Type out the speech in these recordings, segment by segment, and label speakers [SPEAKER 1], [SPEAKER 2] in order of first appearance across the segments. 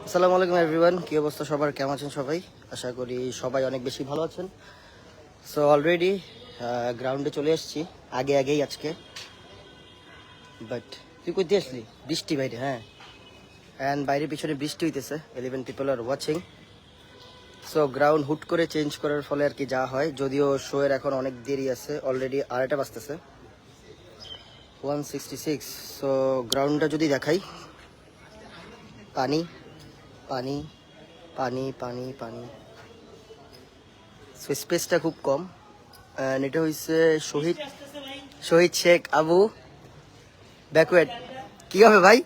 [SPEAKER 1] আসসালামু আলাইকুম এভরিওয়ান, কি অবস্থা সবার, কেমন আছেন সবাই? আশা করি সবাই অনেক বেশি ভালো আছেন। সো অলরেডি গ্রাউন্ডে চলে এসেছি আগেই আজকে। বাট তুই কই দিয়ে আসলি? বৃষ্টি বাইরে, হ্যাঁ, অ্যান্ড বাইরে পিছনে বৃষ্টি হইতেছে। 11 people are watching. So ground হুট করে চেঞ্জ করার ফলে আর কি যা হয়, যদিও শো এর এখন অনেক দেরি আছে, অলরেডি 2:30 বাজতেছে, 166। সো গ্রাউন্ডটা যদি দেখাই, পানি পানি পানি পানি পানি, সো স্পেসটা খুব কম। অ্যান্ড এটা হচ্ছে শহীদ শেখ আবু ব্যাকওয়ার্ড। কি হবে ভাই?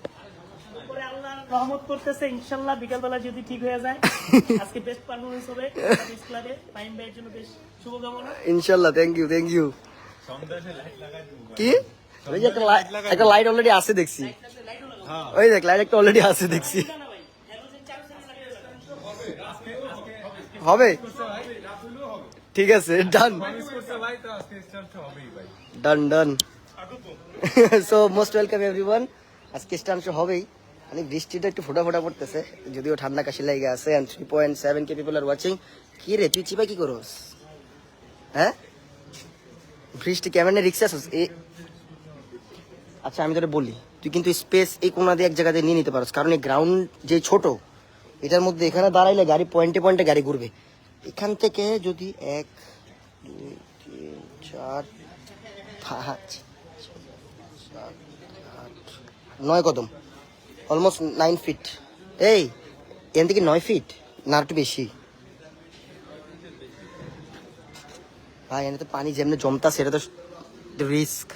[SPEAKER 2] রহমত করতেছে ইনশাআল্লাহ, বিকালবেলা যদি ঠিক হয়ে যায় আজকে বেস্ট পারফরম্যান্স হবে ইস ক্লাবে। ফাইম ভাইয়ের জন্য বেশ শুভকামনা
[SPEAKER 1] ইনশাআল্লাহ। থ্যাংক ইউ কি ওই যে একটা লাইট অলরেডি আছে দেখছি, ওই দেখ লাইট একটা অলরেডি আছে দেখছি। হবে, ঠিক আছে, done done done. So most welcome everyone. আজকে স্টান শো হবেই। মানে বৃষ্টিটা একটু ফোটা পড়তেছে, যদিও ঠান্ডা কাশি লাগে আছে। And 3.7K people are watching. কি রে তুই চিপা কি করস? হ্যাঁ, বৃষ্টি ক্যামেরা রিক্সা আসছিস? আচ্ছা আমি তোরে বলি, তুই কিন্তু স্পেস এই কোনা দিয়ে এক জায়গাতে নিয়ে নিতে পারস, কারণ এই গ্রাউন্ড যে ছোট, এটার মধ্যে এখানে দাঁড়াইলে গাড়ি পয়েন্টে পয়েন্টে গাড়ি ঘুরবে। এখান থেকে যদি 1 2 3 4 5 7 8 9 কদম, অলমোস্ট 9 ফিট। এই এখান থেকে 9 ফিট না একটু বেশি ভাই? এনে তো পানি যেমনি জমতা, সেটা তো রিস্ক।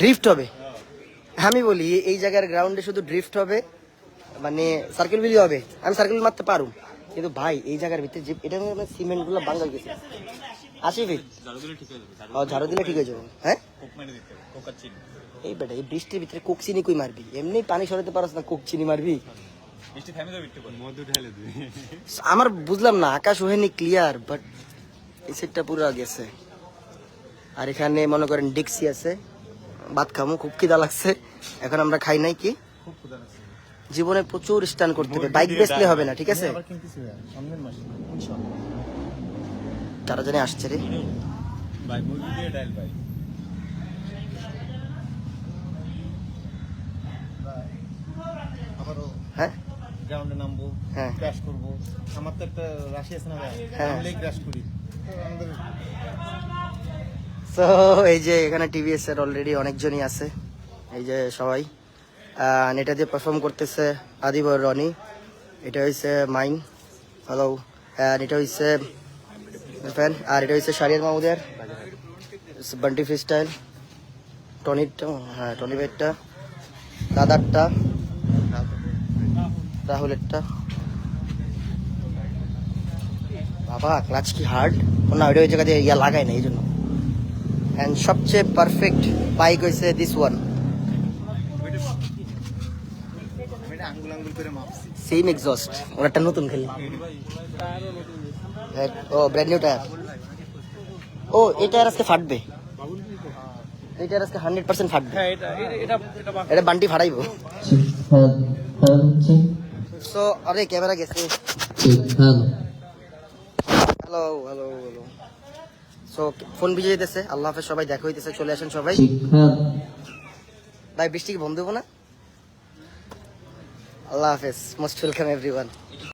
[SPEAKER 1] ড্রিফট হবে, আমি বলি এই জায়গার গ্রাউন্ডে শুধু ড্রিফট হবে, মানে সার্কেল বিলি হবে। আমি সার্কেল মারতে পারুম, কিন্তু ভাই এই জায়গার ভিতরে যে এটা সিমেন্ট গুলো বাঙ্গাল গেছে। 80 ফিট ঝাড়ু দিলে ঠিক হয়ে যাবে। হ্যাঁ, এই বেটা এই বৃষ্টির ভিতরে কোকচিনি কই মারবি? এমনি পানি সরাতে পারস না, কোকচিনি মারবি? আমার বুঝলাম না, আকাশ হয়নি ক্লিয়ার, বাট এই সেটটা পুরো গেছে। আর এখানে মনে করেন ডেক্সি আছে, ভাত খামো, খুব খিদা লাগছে। এখন আমরা খাই নাই, কি জীবনে প্রচুর স্টান করতে হবে, বাইক বেচলে হবে না, ঠিক আছে? যারা জানে আসছে রে, হ্যাঁ
[SPEAKER 3] গ্রাউন্ডে নামবো,
[SPEAKER 1] হ্যাঁ
[SPEAKER 3] ক্র্যাশ করবো। আমার তো একটা রাশি আছে না,
[SPEAKER 1] হ্যাঁ।
[SPEAKER 3] ক্র্যাশ করি।
[SPEAKER 1] তো এই যে এখানে টিভিএস এর অলরেডি অনেকজনই আছে, এই যে সবাই। এটা দিয়ে পারফর্ম করতেছে আদিব আর রনি। এটা হচ্ছে মাইন, হ্যালো। এটা হচ্ছে ফ্যান, আর এটা হচ্ছে শারিয়ার মাহমুদের, বান্টি ফ্রি স্টাইল, টনিরটা, হ্যাঁ টনি ভাইয়েরটা, দাদারটা, রাহুলেরটা। বাবা ক্লাচ কি হার্ড না, ওইটা ওই জায়গা দিয়ে ইয়া লাগায় না, এই জন্য। অ্যান্ড সবচেয়ে পারফেক্ট বাইক হয়েছে দিস ওয়ান,
[SPEAKER 3] আঙ্গুল আঙ্গুল করে মাপছি।
[SPEAKER 1] সেম এক্সস্ট, ওনারটা নতুন খালি। ও ব্র্যান্ড নিউ টায়ার। ও এই টায়ার আজকে ফাটবে, এই টায়ার আজকে 100% ফাটবে। এটা বান্টি ফাটাইবো। সো আরে ক্যামেরা গেছে। Hello hello hello. So phone ভিজে যেতেছে। আল্লাহ হাফেজ সবাই, দেখা হইতেছে, চলে আসেন সবাই। ভাই বৃষ্টি কি বন্ধ হবো না? আল্লাহ হাফেজ, মোস্ট ওয়েলকাম এভরিওয়ান।